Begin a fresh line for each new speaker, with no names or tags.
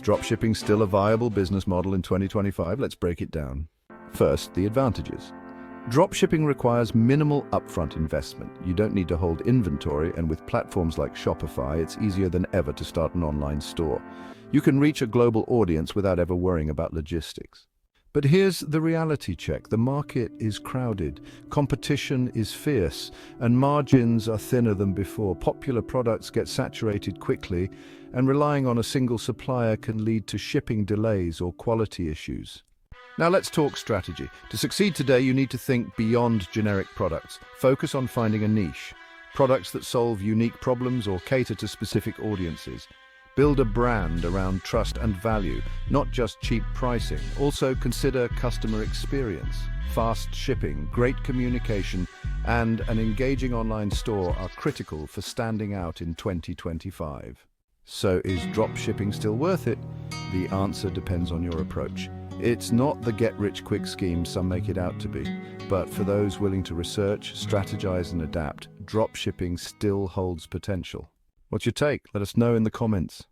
Dropshipping still a viable business model in 2025? Let's break it down. First, the advantages. Dropshipping requires minimal upfront investment. You don't need to hold inventory, and with platforms like Shopify, it's easier than ever to start an online store. You can reach a global audience without ever worrying about logistics. But here's the reality check. The market is crowded, competition is fierce, and margins are thinner than before. Popular products get saturated quickly, and relying on a single supplier can lead to shipping delays or quality issues. Now let's talk strategy. To succeed today, you need to think beyond generic products. Focus on finding a niche, products that solve unique problems or cater to specific audiences. Build a brand around trust and value, not just cheap pricing. Also consider customer experience. Fast shipping, great communication, and an engaging online store are critical for standing out in 2025. So is dropshipping still worth it? The answer depends on your approach. It's not the get-rich-quick scheme some make it out to be, but for those willing to research, strategize, and adapt, dropshipping still holds potential. What's your take? Let us know in the comments.